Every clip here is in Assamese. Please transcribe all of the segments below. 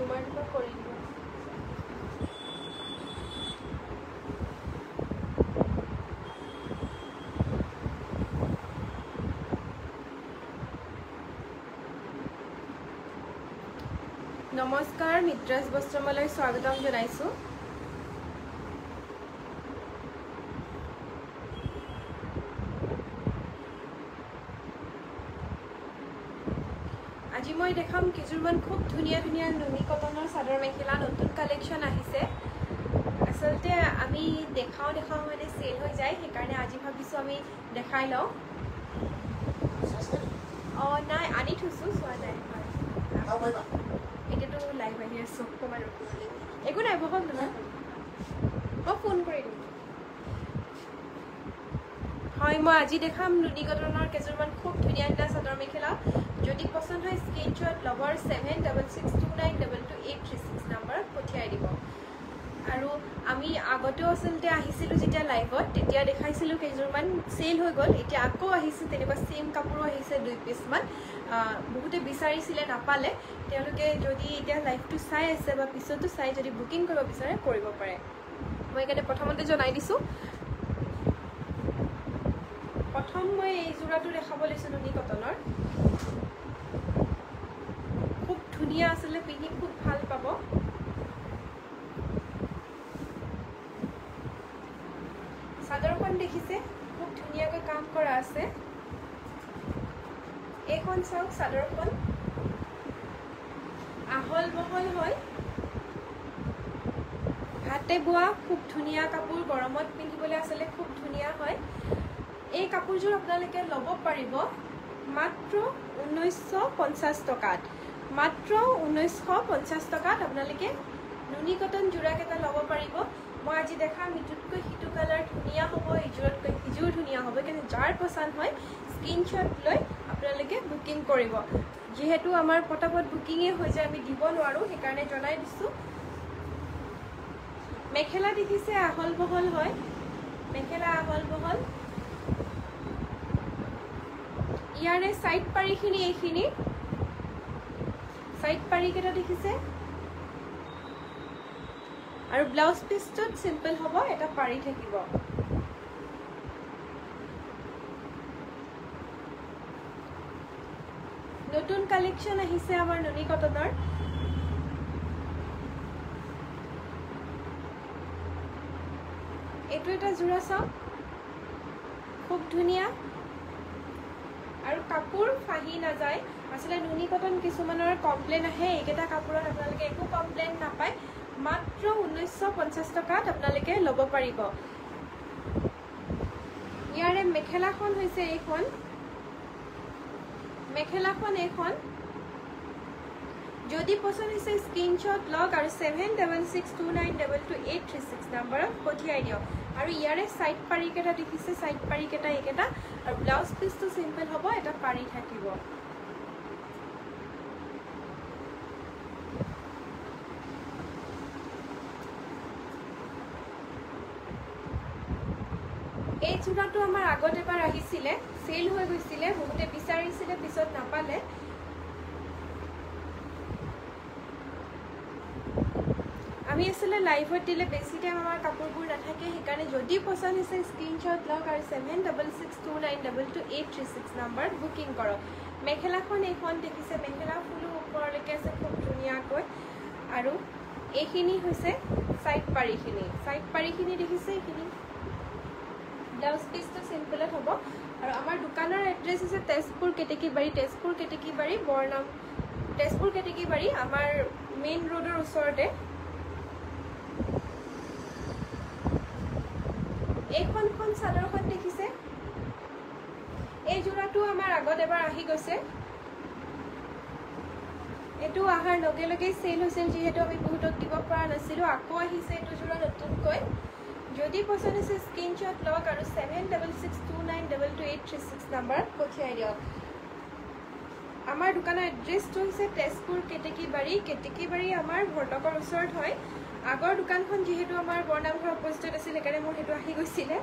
জুমাৰটো কৰি দিব। নমস্কাৰ, মিত্ৰাজ বস্ত্ৰমলৈ স্বাগতম জনাইছোঁ। আজি মই দেখাম কিছুমান খুব ধুনীয়া ধুনীয়া নুনি কটনৰ চাদৰ মেখেলা নতুন কালেকশ্যন আহিছে। আচলতে আমি দেখাও মানে চেল হৈ যায়, সেইকাৰণে আজি ভাবিছোঁ আমি দেখাই লওঁ। অঁ নাই, আনি থৈছোঁ, চোৱা নাই। এতিয়াতো লাইভ আহি আছোঁ, অকণমান একো নাই, বহক নহয়, মই ফোন কৰি দিম। হয়, মই আজি দেখাম নুনি কটনৰ কেইযোৰমান খুব ধুনীয়া ধুনীয়া চাদৰ মেখেলা। যদি পচন্দ হয় স্ক্ৰীনশ্বট ল'বৰ 7662922836 নম্বৰত পঠিয়াই দিব। আৰু আমি আগতেও আচলতে আহিছিলোঁ যেতিয়া লাইভত, তেতিয়া দেখাইছিলোঁ কেইযোৰমান, চেল হৈ গ'ল। এতিয়া আকৌ আহিছে, তেনেকুৱা ছেইম কাপোৰো আহিছে 2 পিচমান। বহুতে বিচাৰিছিলে, নাপালে। তেওঁলোকে যদি এতিয়া লাইভটো চাই আছে বা পিছতো চাই যদি বুকিং কৰিব বিচাৰে কৰিব পাৰে। মই সেইকাৰণে প্ৰথমতে জনাই দিছোঁ। প্ৰথম মই এই যোৰাটো দেখাব লৈছোঁ নুনি কটনৰ। খুব ধুনীয়া আছিলে, পিন্ধি খুব ভাল পাব। চাদৰখন দেখিছে, খুব ধুনীয়াকৈ কাম কৰা আছে। এইখন চাওক, চাদৰখন আহল বহল হয়, হাতে বোৱা খুব ধুনীয়া কাপোৰ। গৰমত পিন্ধিবলৈ আচলতে খুব ধুনীয়া হয়। এই কাপোৰযোৰ আপোনালোকে ল'ব পাৰিব মাত্ৰ 1950 টকাত। মাত্ৰ 1950 টকাত আপোনালোকে নুনি কটন যোৰাকেইটা ল'ব পাৰিব। মই আজি দেখাম ইটোতকৈ সিটো কালাৰ ধুনীয়া হ'ব, ইযোৰতকৈ সিযোৰ ধুনীয়া হ'ব। কিন্তু যাৰ পচন্দ হয় স্ক্ৰীনশ্বট লৈ আপোনালোকে বুকিং কৰিব। যিহেতু আমাৰ পটাপট বুকিঙে হৈ যায়, আমি দিব নোৱাৰোঁ, সেইকাৰণে জনাই দিছোঁ। মেখেলা দেখিছে, আহল বহল হয়, মেখেলা আহল বহল। ইয়াৰে চাইড পাৰিখিনি, এইখিনি চাইড পাৰিকেইটা দেখিছে। আৰু ব্লাউজ পিচটোত চিম্পল হ'ব, এটা পাৰি থাকিব। নতুন কালেকশ্যন আহিছে আমাৰ নুনি কটনৰ। এইটো এটা যোৰা চাওক, খুব ধুনীয়া আৰু কাপোৰ ফাহি নাযায়। আচলতে নুনি কটন কিছুমানৰ কমপ্লেইন আহে, এইকেইটা কাপোৰত আপোনালোকে একো কমপ্লেইন নাপায়। মাত্ৰ 1950 টকাত আপোনালোকে ল'ব পাৰিব। ইয়াৰে মেখেলাখন হৈছে এইখন, মেখেলাখন এইখন। যদি পচন্দ হৈছে স্ক্ৰীনশ্বট লওক আৰু 7662922836 নম্বৰত পঠিয়াই দিয়ক। আৰু ইয়াৰে চাইড পাৰিকেইটা দেখিছে, চাইড পাৰিকেইটা এইকেইটা। আৰু ব্লাউজ পিচটো চিম্পল হ'ব, এটা পাৰি থাকিব। এই যোৰাটো আমাৰ আগত এবাৰ আহিছিলে, চেল হৈ গৈছিলে, বহুতে বিচাৰিছিলে, পিছত নাপালে। আমি আচলতে লাইভত দিলে বেছি টাইম আমাৰ কাপোৰবোৰ নাথাকে, সেইকাৰণে যদি পচন্দ হৈছে স্ক্ৰীনশ্বট লওক আৰু 7662922836 নম্বৰত বুকিং কৰক। মেখেলাখন এইখন দেখিছে, মেখেলা ফুলো ওপৰলৈকে আছে খুব ধুনীয়াকৈ। আৰু এইখিনি হৈছে চাইড পাৰিখিনি, চাইড পাৰিখিনি দেখিছে। এইখিনি ব্লাউজ পিচটো চিম্পলত হ'ব। আৰু আমাৰ দোকানৰ এড্ৰেছ হৈছে তেজপুৰ কেতেকীবাৰী, তেজপুৰ কেতেকীবাৰী, বৰনাম তেজপুৰ কেতেকীবাৰী, আমাৰ মেইন ৰোডৰ ওচৰতে। এইখন চাদৰখন দেখিছে, এই যোৰাটো আমাৰ আগত এবাৰ আহি গৈছে। এইটো অহাৰ লগে লগেই চেল হৈছিল, যিহেতু আমি বহুতক দিব পৰা নাছিলোঁ। আকৌ আহিছে এইটো যোৰা নতুনকৈ। যদি পচন্দ হৈছে স্ক্ৰীনশ্বট লওক আৰু 7662922836 নম্বৰত পঠিয়াই দিয়ক। আমাৰ দোকানৰ এড্ৰেছটো হৈছে তেজপুৰ কেতেকীবাৰী। কেতেকীবাৰী আমাৰ ভৰ্লকৰ ওচৰত হয়। আগৰ দোকানখন যিহেতু আমাৰ বৰনামঘৰ অপজিটত আছিল, সেইকাৰণে মোৰ সেইটো আহি গৈছিলে।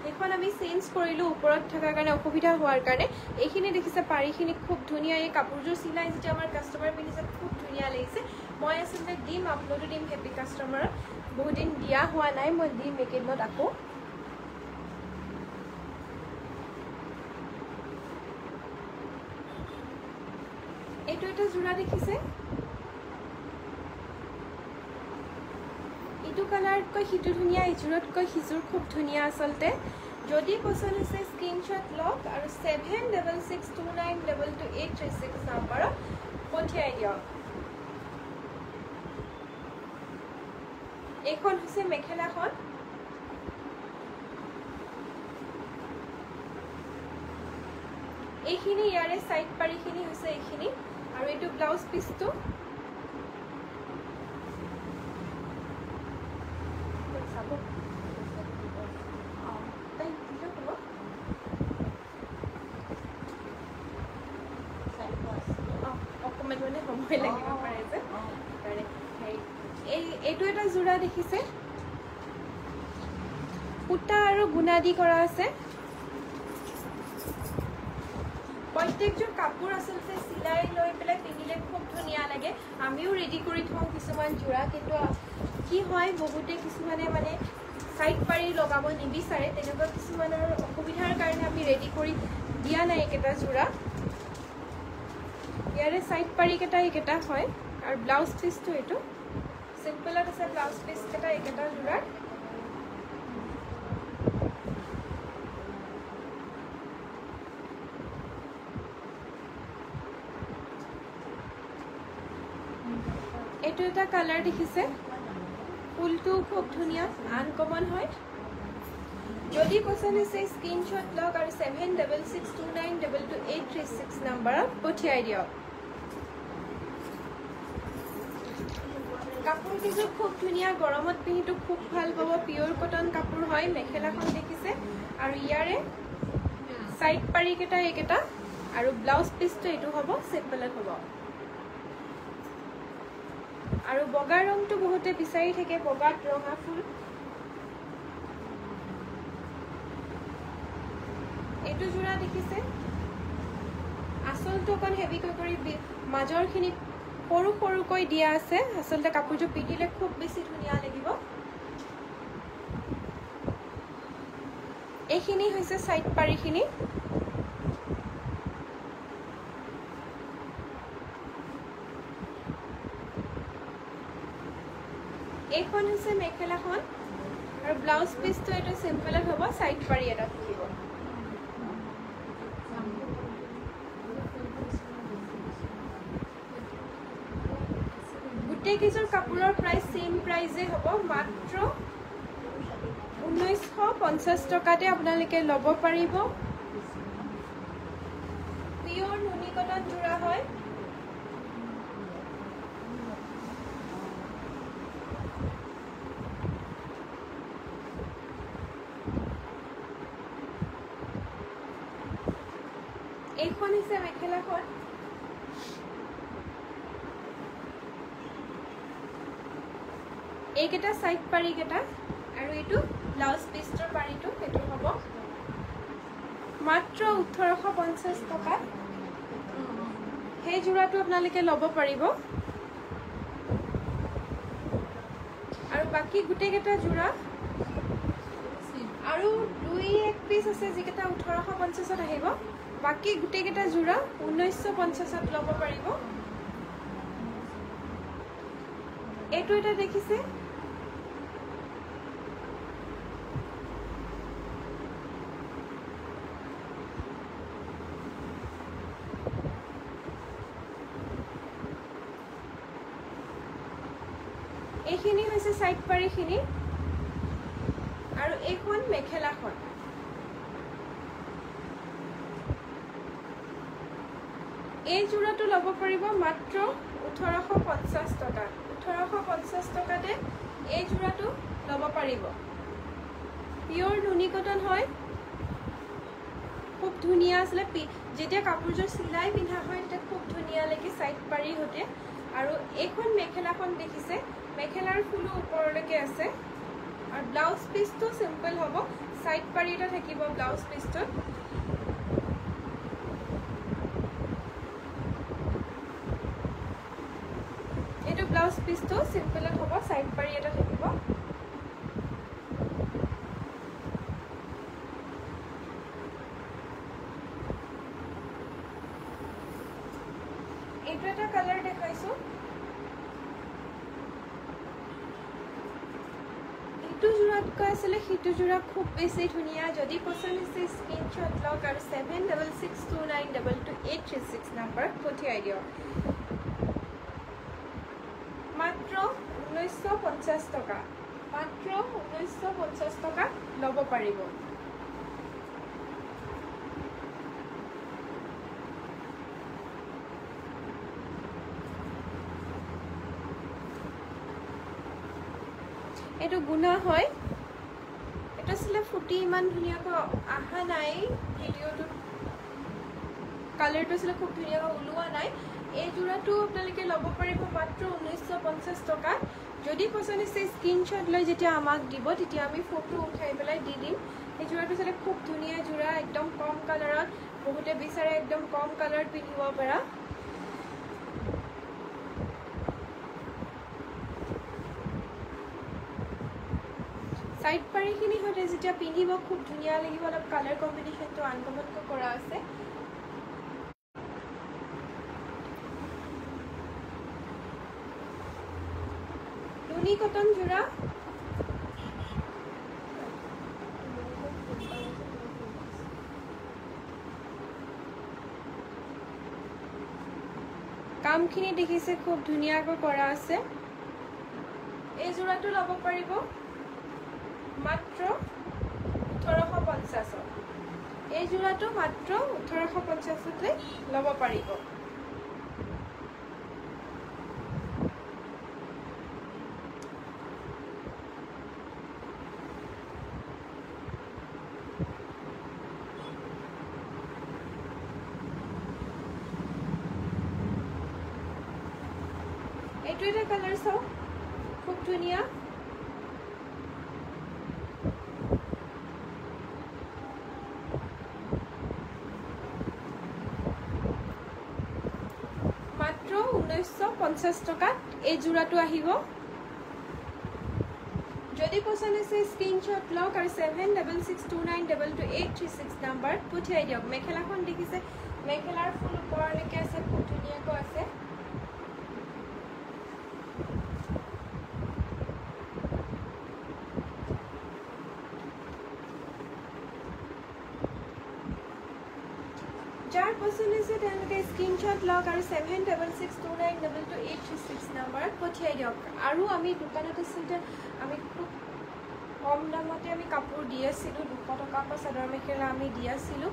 এখন আমি চেঞ্জ কৰিলোঁ ওপৰত থকাৰ কাৰণে অসুবিধা হোৱাৰ কাৰণে এইখিনি দেখিছে পাৰিখিনি খুব ধুনীয়া এই কাপোৰযোৰ চিলাই যেতিয়া আমাৰ কাষ্টমাৰ পিন্ধিছে খুব ধুনীয়া লাগিছে মই আচলতে দিম আপলোডো দিম হেপী কাষ্টমাৰত বহুত দিন দিয়া হোৱা নাই মই দিম এইকেইদিনত আকৌ এইটো এটা জোৰা দেখিছে ইটো কালাৰতকৈ সিটো ধুনীয়া ইজোৰতকৈ সিজোৰ খুব ধুনীয়া আচলতে যদি পছন্দ হৈছে স্ক্ৰীনশ্বট লওক আৰু 7662922836 নম্বৰত পঠিয়াই দিয়ক এইখন হৈছে মেখেলাখন এইখিনি ইয়াৰে সাইড পাৰিখিনি হৈছে এইখিনি আৰু এইটো ব্লাউজ পিসটো চাব তাই দিলে হ'ব অকণমান মানে সময় লাগিব পাৰে যে এইটো এটা জোৰা দেখিছে সূতা আৰু গুণা দি কৰা আছে প্ৰত্যেকযোৰ কাপোৰ আচলতে চিলাই লৈ পেলাই পিন্ধিলে খুব ধুনীয়া লাগে আমিও ৰেডি কৰি থওঁ কিছুমান জোৰা কিন্তু কি হয় বহুতে কিছুমানে মানে সাইড পাৰি লগাব নিবিচাৰে তেনেকুৱা কিছুমানৰ অসুবিধাৰ কাৰণে আমি ৰেডি কৰি দিয়া নাই এইকেইটা জোৰা ইয়াৰে সাইড পাৰি কেইটা এইকেইটা হয় আৰু ব্লাউজ পিসটো এইটো সিম্পলত আছে ব্লাউজ পিস কেইটা এইকেইটা জোৰাৰ এইটো এটা কালাৰ দেখিছে ফুলটো খুব ধুনীয়া আনকমন হয় যদি পছন্দ হৈছে স্ক্ৰীনশ্বট লওক আৰু 7662922836 নম্বৰত পঠিয়াই দিয়ক কাপোৰ কিছু খুব ধুনীয়া গৰমত পিন্ধিটো খুব ভাল পাব পিয়ৰ কটন কাপোৰ হয় মেখেলাখন দেখিছে আৰু ইয়াৰে সাইড পাৰি কেইটা এইকেইটা আৰু ব্লাউজ পিসটো এইটো হ'ব সিম্পলত হ'ব আৰু বগা ৰংটো বহুতে বিচাৰি থাকে বগাত ৰঙা ফুল এইটো জোৰা দেখিছে আচলটো অকণ হেভিকৈ কৰি মাজৰখিনি সৰু সৰুকৈ দিয়া আছে আচলতে কাপোৰযোৰ পিন্ধিলে খুব বেছি ধুনীয়া লাগিব এইখিনি হৈছে সাইড পাৰিখিনি এইখন হৈছে মেখেলাখন আৰু ব্লাউজ পিসটো এটা সিম্পলত হ'ব সাইড পাৰি এটা থাকিব গোটেই কিজোৰ কাপোৰৰ প্ৰাইস সেম প্ৰাইসে হ'ব মাত্ৰ 1950 টকাতে আপোনালোকে ল'ব পাৰিব পিয়ৰ নুনি কটন জোৰা হয় এইখন হৈছে মেখেলাখন এইকেইটা সাইড পাৰি কেইটা আৰু এইটো ব্লাউজ পিসটোৰ পাৰিটো এইটো হ'ব মাত্ৰ 1850 টকা সেই জোৰাটো আপোনালোকে ল'ব পাৰিব আৰু বাকি গোটেই কেইটা জোৰা আৰু দুই এক পিস আছে যিকেইটা 1850ত আহিব বাকি গোটেই কেইটা জোৰা 1950ত ল'ব পাৰিব এইটো এটা দেখিছে এইখিনি হৈছে সাইড পাৰিখিনি আৰু এইখন মেখেলাখন এই জোৰাটো ল'ব পাৰিব মাত্ৰ 1850 টকা 1850 টকাতে এই জোৰাটো ল'ব পাৰিব পিয়ৰ নুনি কটন হয় খুব ধুনীয়া আছে যেতিয়া কাপোৰযোৰ চিলাই পিন্ধা হয় তেতিয়া খুব ধুনীয়া লাগে সাইড পাৰি হতে আৰু এইখন মেখেলাখন দেখিছে মেখেলাৰ ফুলো ওপৰলৈকে আছে আৰু ব্লাউজ পিসটো সিম্পল হ'ব সাইড পাৰি এটা থাকিব ব্লাউজ পিছটোত এইটো ব্লাউজ পিছটো সিম্পলত হ'ব সাইড পাৰি এটা থাকিব এইটো এটা কালাৰ দেখাইছো এইটো জোৰাতকৈ আছিলে সিটো জোৰা খুব বেছি ধুনীয়া যদি পছন্দ হৈছে স্ক্ৰীনশ্বট লওক আৰু 7662922836 নম্বৰত পঠিয়াই দিয়ক মাত্ৰ 1950 টকা মাত্ৰ 1950 টকা ল'ব পাৰিব এইটো গুণা হয় এটা আসলে ফুটি ইমান ধুনীয়াকৈ আহা নাই ভিডিওটো কালাৰটো আসলে খুব ধুনীয়াকৈ ওলোৱা নাই এই জোৰাটো আপোনালোকে ল'ব পাৰিব মাত্ৰ 1950 টকা যদি পছন্দ হৈছে স্ক্ৰীনশ্বট লৈ যেতিয়া আমাক দিব তেতিয়া আমি ফটো উঠাই পেলাই দি দিম এই জোৰাটো আসলে খুব ধুনীয়া জোৰা একদম কম কালাৰত বহুতে বিচাৰে একদম কম কালাৰত পিন্ধিব পাৰা সাইড পাৰিখিনি হতে যেতিয়া পিন্ধিব খুব ধুনীয়া লাগিব অলপ কালাৰ কম্বিনেশ্যনটো আনকমনকৈ কৰা আছে নুনি কটন জোৰা কামখিনি দেখিছে খুব ধুনীয়াকৈ কৰা আছে এই জোৰাটো ল'ব পাৰিব মাত্ৰ 1850 এই জোৰাটো মাত্ৰ 1850 তে ল'ব পাৰিব এইটো এটা কালাৰ চাও খুব ধুনীয়া মাত্ৰ 1950 টকাত এই জোৰাটো আহিব যদি পছন্দ হৈছে স্ক্ৰীনশ্বট লওক আৰু 7662922836 নম্বৰত পঠিয়াই দিয়ক মেখেলাখন দেখিছে মেখেলাৰ ফুল ওপৰলৈকে আছে খুব ধুনীয়াকৈ আছে যাৰ পছন্দ হৈছে তেওঁলোকে স্ক্ৰীনশ্বট লওক আৰু 7662922836 নম্বৰত পঠিয়াই দিয়ক আৰু আমি দোকানত আছিলে আমি খুব কম দামতে আমি কাপোৰ দি আছিলোঁ 200 টকাকৈ চাদৰ মেখেলা আমি দি আছিলোঁ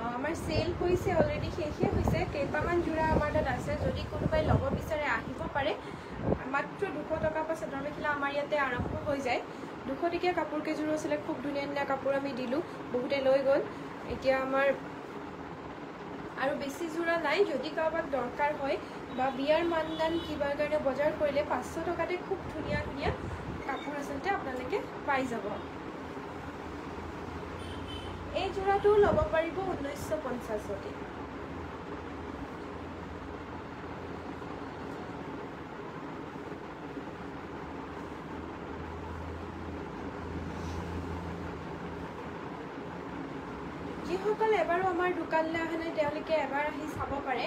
আমাৰ সেল হৈছে অলৰেডি শেষে হৈছে কেইটামান জোৰা আমাৰ তাত আছে যদি কোনোবাই ল'ব বিচাৰে আহিব পাৰে মাত্ৰ 200 টকাকৈ চাদৰ মেখেলা আমাৰ ইয়াতে আৰম্ভ হৈ যায় 200 টকীয়া কাপোৰ কেইযোৰ আছিলে খুব ধুনীয়া ধুনীয়া কাপোৰ আমি দিলোঁ বহুতে লৈ গ'ল এতিয়া আমাৰ আৰু বেছি জোৰা নাই যদি কাৰোবাক দৰকাৰ হয় বা বিয়াৰ মানদান কিবা কাৰণে বজাৰ কৰিলে 500 টকাতে খুব ধুনীয়া ধুনীয়া কাপোৰ আচলতে আপোনালোকে পাই যাব এই জোৰাটো ল'ব পাৰিব 1950 তে যিসকল এবাৰো আমাৰ দোকানলৈ আহে নাই তেওঁলোকে এবাৰ আহি চাব পাৰে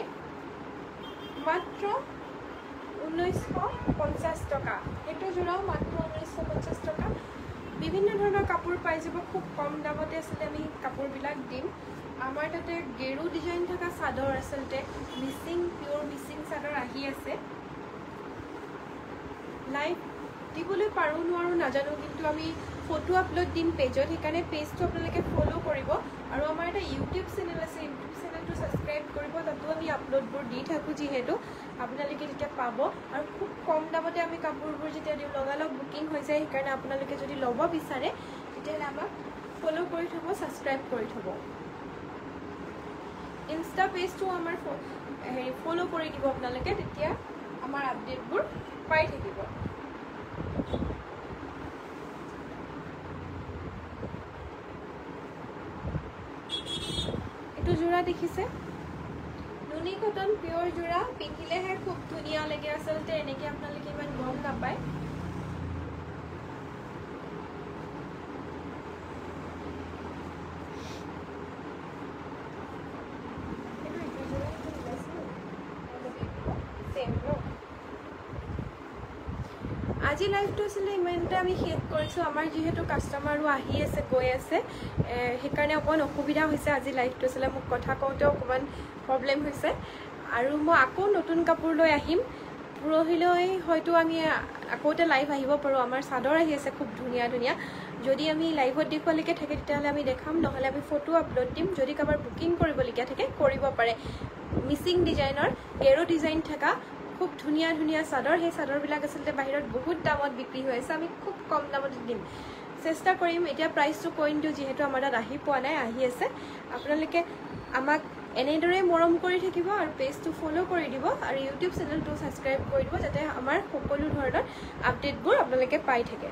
মাত্ৰ 1950 টকা এইটো জোৰাও মাত্ৰ 1950 টকা বিভিন্ন ধৰণৰ কাপোৰ পাই যাব খুব কম দামতে আছিলে আমি কাপোৰবিলাক দিম আমাৰ তাতে গেৰু ডিজাইন থকা চাদৰ আচলতে মিচিং পিয়ৰ মিচিং চাদৰ আহি আছে লাইভ দিবলৈ পাৰো নোৱাৰো নাজানো কিন্তু আমি ফটো আপলোড দিম পেজত সেইকাৰণে পেজটো আপোনালোকে ফলো কৰিব আৰু আমাৰ এটা ইউটিউব চেনেল আছে ইউটিউব চেনেলটো সাবস্ক্ৰাইব কৰিব তাতো আমি আপলোডবোৰ দি থাকো যিহেতু আপোনালোকে তেতিয়া পাব আৰু খুব কম দামতে আমি কাপোৰবোৰ যেতিয়া দিওঁ লগালগ বুকিং হৈ যায় সেইকাৰণে আপোনালোকে যদি ল'ব বিচাৰে তেতিয়াহ'লে আমাক ফলো কৰি থব সাবস্ক্ৰাইব কৰি থব ইনষ্টা পেজটো আমাৰ ফলো কৰি দিব আপোনালোকে তেতিয়া আমাৰ আপডেটবোৰ পাই থাকিব দেখিছে নুনি কটন পিয়ৰ যোৰা পিন্ধিলেহে খুব ধুনীয়া লাগে আচলতে এনেকে আপোনালোকে ইমান গম নাপায় আজি লাইভটো আছিলে ইমানতে আমি শেষ কৰিছোঁ আমাৰ যিহেতু কাষ্টমাৰো আহি আছে গৈ আছে সেইকাৰণে অকণ অসুবিধা হৈছে আজি লাইভটো আছিলে মোক কথা কওঁতে অকণমান প্ৰব্লেম হৈছে আৰু মই আকৌ নতুন কাপোৰ লৈ আহিম পৰহিলৈ হয়তো আমি আকৌতে লাইভ আহিব পাৰোঁ আমাৰ চাদৰ আহি আছে খুব ধুনীয়া ধুনীয়া যদি আমি লাইভত দেখুৱালৈকে থাকে তেতিয়াহ'লে আমি দেখাম নহ'লে আমি ফটো আপলোড দিম যদি কাৰোবাৰ বুকিং কৰিবলগীয়া থাকে কৰিব পাৰে মিচিং ডিজাইনৰ গেৰো ডিজাইন থকা খুব ধুনীয়া ধুনীয়া চাদৰ সেই চাদৰবিলাক আচলতে বাহিৰত বহুত দামত বিক্ৰী হৈ আছে আমি খুব কম দামত দিম চেষ্টা কৰিম এতিয়া প্ৰাইচটো কৈ দিওঁ যিহেতু আমাৰ তাত আহি পোৱা নাই আহি আছে আপোনালোকে আমাক এনেদৰে মৰম কৰি থাকিব আৰু পেজটো ফ'ল' কৰি দিব আৰু ইউটিউব চেনেলটো ছাবস্ক্ৰাইব কৰি দিব যাতে আমাৰ সকলো ধৰণৰ আপডেটবোৰ আপোনালোকে পাই থাকে